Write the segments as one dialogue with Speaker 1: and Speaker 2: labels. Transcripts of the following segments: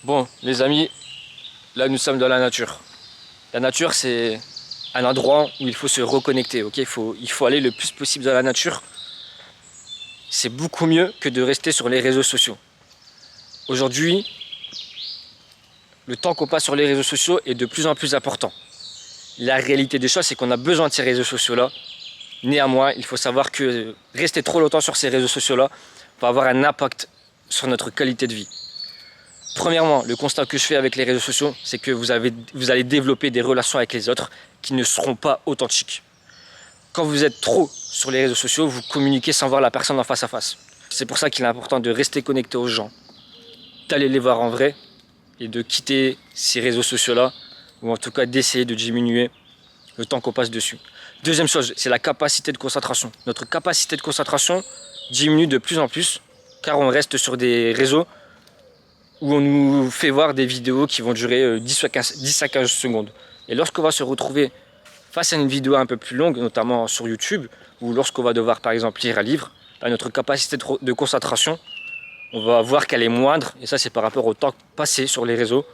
Speaker 1: Bon, les amis, là nous sommes dans la nature. La nature, c'est un endroit où il faut se reconnecter, ok? Il faut aller le plus possible dans la nature. C'est beaucoup mieux que de rester sur les réseaux sociaux. Aujourd'hui, le temps qu'on passe sur les réseaux sociaux est de plus en plus important. La réalité des choses, c'est qu'on a besoin de ces réseaux sociaux-là. Néanmoins, il faut savoir que rester trop longtemps sur ces réseaux sociaux-là va avoir un impact sur notre qualité de vie. Premièrement, le constat que je fais avec les réseaux sociaux, c'est que vous allez développer des relations avec les autres qui ne seront pas authentiques. Quand vous êtes trop sur les réseaux sociaux, vous communiquez sans voir la personne en face à face. C'est pour ça qu'il est important de rester connecté aux gens, d'aller les voir en vrai et de quitter ces réseaux sociaux-là, ou en tout cas d'essayer de diminuer le temps qu'on passe dessus. Deuxième chose, c'est la capacité de concentration. Notre capacité de concentration diminue de plus en plus, car on reste sur des réseaux où on nous fait voir des vidéos qui vont durer 10 à 15 secondes. Et lorsqu'on va se retrouver face à une vidéo un peu plus longue, notamment sur YouTube, ou lorsqu'on va devoir par exemple lire un livre, notre capacité de concentration, on va voir qu'elle est moindre, et ça c'est par rapport au temps passé sur les réseaux,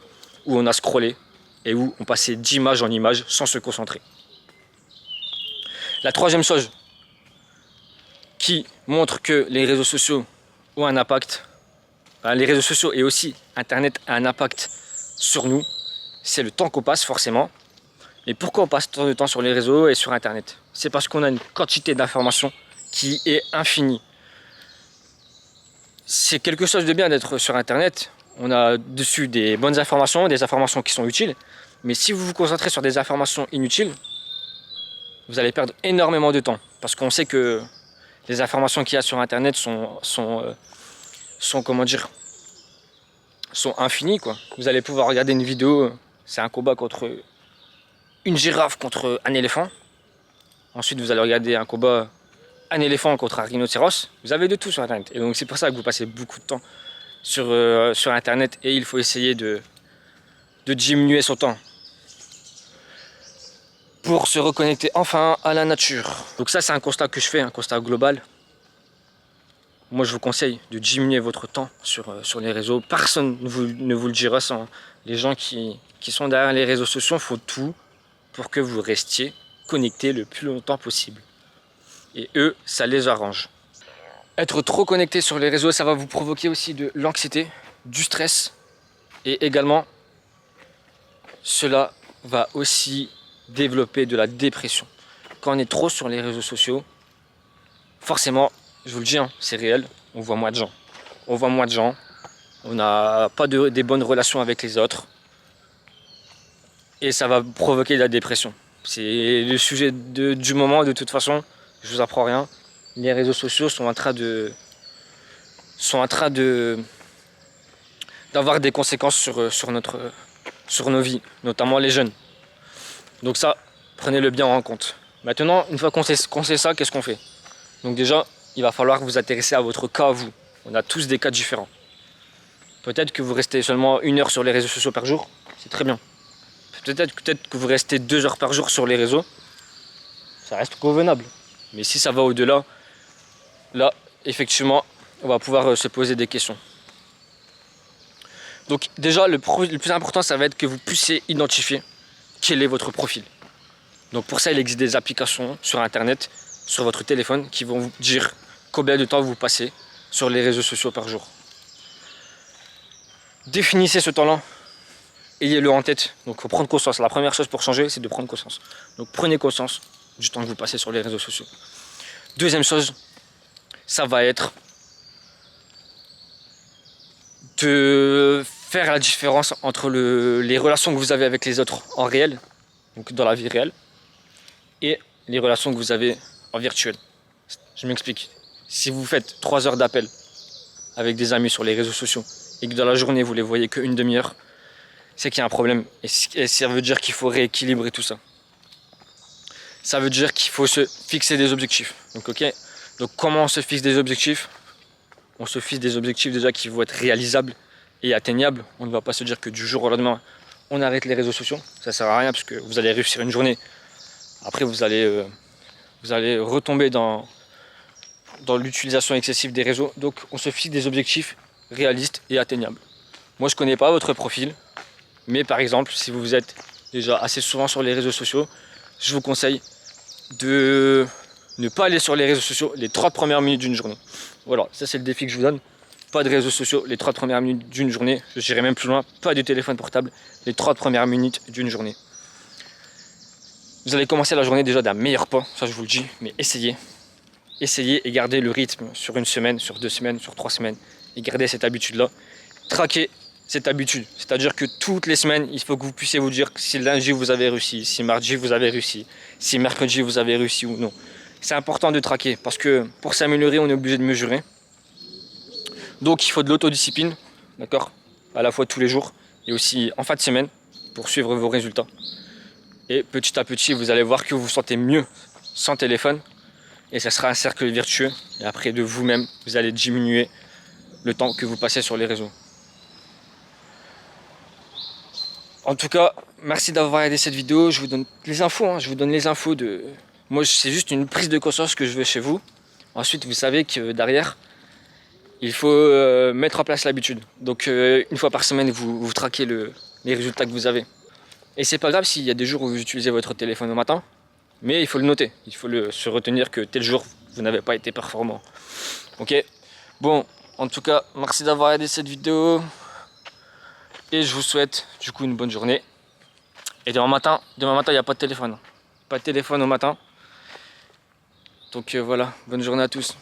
Speaker 1: où on a scrollé, et où on passait d'image en image sans se concentrer. La troisième chose qui montre que les réseaux sociaux ont un impact, les réseaux sociaux et aussi Internet a un impact sur nous, c'est le temps qu'on passe forcément. Et pourquoi on passe tant de temps sur les réseaux et sur Internet? C'est parce qu'on a une quantité d'informations qui est infinie. C'est quelque chose de bien d'être sur Internet. On a dessus des bonnes informations, des informations qui sont utiles. Mais si vous vous concentrez sur des informations inutiles, vous allez perdre énormément de temps. Parce qu'on sait que les informations qu'il y a sur Internet sont infinies, quoi. Vous allez pouvoir regarder une vidéo, c'est un combat contre une girafe contre un éléphant. Ensuite, vous allez regarder un combat un éléphant contre un rhinocéros. Vous avez de tout sur Internet. Et donc, c'est pour ça que vous passez beaucoup de temps sur Internet. Et il faut essayer de diminuer son temps pour se reconnecter enfin à la nature. Donc ça, c'est un constat que je fais, un constat global. Moi, je vous conseille de diminuer votre temps sur les réseaux. Personne ne vous le dira sans les gens qui sont derrière les réseaux sociaux font tout pour que vous restiez connecté le plus longtemps possible. Et eux, ça les arrange. Être trop connecté sur les réseaux, ça va vous provoquer aussi de l'anxiété, du stress. Et également, cela va aussi développer de la dépression. Quand on est trop sur les réseaux sociaux, forcément, je vous le dis, hein, c'est réel, on voit moins de gens. On voit moins de gens, on n'a pas des bonnes relations avec les autres. Et ça va provoquer de la dépression. C'est le sujet du moment, de toute façon, je vous apprends rien. Les réseaux sociaux sont en train d'avoir des conséquences sur nos vies, notamment les jeunes. Donc ça, prenez-le bien en compte. Maintenant, une fois qu'on sait ça, qu'est-ce qu'on fait? Donc déjà, il va falloir vous intéresser à votre cas à vous. On a tous des cas différents. Peut-être que vous restez seulement 1 heure sur les réseaux sociaux par jour, c'est très bien. Peut-être que vous restez 2 heures par jour sur les réseaux, ça reste convenable. Mais si ça va au-delà, là, effectivement, on va pouvoir se poser des questions. Donc déjà, le plus important, ça va être que vous puissiez identifier quel est votre profil. Donc pour ça, il existe des applications sur Internet, sur votre téléphone, qui vont vous dire combien de temps vous passez sur les réseaux sociaux par jour. Définissez ce temps-là, ayez-le en tête. Donc il faut prendre conscience. La première chose pour changer, c'est de prendre conscience. Donc prenez conscience du temps que vous passez sur les réseaux sociaux. Deuxième chose, ça va être de faire la différence entre les relations que vous avez avec les autres en réel, donc dans la vie réelle, et les relations que vous avez en virtuel. Je m'explique. Si vous faites 3 heures d'appel avec des amis sur les réseaux sociaux et que dans la journée vous les voyez qu'une demi-heure, c'est qu'il y a un problème. Et ça veut dire qu'il faut rééquilibrer tout ça. Ça veut dire qu'il faut se fixer des objectifs. Donc, donc comment on se fixe des objectifs? On se fixe des objectifs déjà qui vont être réalisables et atteignables. On ne va pas se dire que du jour au lendemain, on arrête les réseaux sociaux. Ça ne sert à rien parce que vous allez réussir une journée. Après, vous allez retomber dans l'utilisation excessive des réseaux. Donc, on se fixe des objectifs réalistes et atteignables. Moi je connais pas votre profil, mais par exemple si vous êtes déjà assez souvent sur les réseaux sociaux, je vous conseille de ne pas aller sur les réseaux sociaux les 3 premières minutes d'une journée. Voilà, ça c'est le défi que je vous donne. Pas de réseaux sociaux les 3 premières minutes d'une journée. Je dirais même plus loin, pas de téléphone portable les 3 premières minutes d'une journée. Vous allez commencer la journée déjà d'un meilleur pas, ça je vous le dis, mais essayez. Essayez et gardez le rythme sur une semaine, sur 2 semaines, sur 3 semaines. Et gardez cette habitude-là. Traquez cette habitude. C'est-à-dire que toutes les semaines, il faut que vous puissiez vous dire si lundi vous avez réussi, si mardi vous avez réussi, si mercredi vous avez réussi ou non. C'est important de traquer parce que pour s'améliorer, on est obligé de mesurer. Donc il faut de l'autodiscipline, d'accord, à la fois tous les jours et aussi en fin de semaine pour suivre vos résultats. Et petit à petit, vous allez voir que vous vous sentez mieux sans téléphone. Et ça sera un cercle vertueux. Et après, de vous-même, vous allez diminuer le temps que vous passez sur les réseaux. En tout cas, merci d'avoir regardé cette vidéo. Je vous donne les infos. Je vous donne les infos de... Moi, c'est juste une prise de conscience que je veux chez vous. Ensuite, vous savez que derrière, il faut mettre en place l'habitude. Donc, une fois par semaine, vous traquez les résultats que vous avez. Et c'est pas grave s'il y a des jours où vous utilisez votre téléphone au matin. Mais il faut le noter, il faut se retenir que tel jour, vous n'avez pas été performant. Ok. Bon, en tout cas, merci d'avoir regardé cette vidéo. Et je vous souhaite du coup une bonne journée. Et demain matin, il n'y a pas de téléphone. Pas de téléphone au matin. Donc voilà, bonne journée à tous.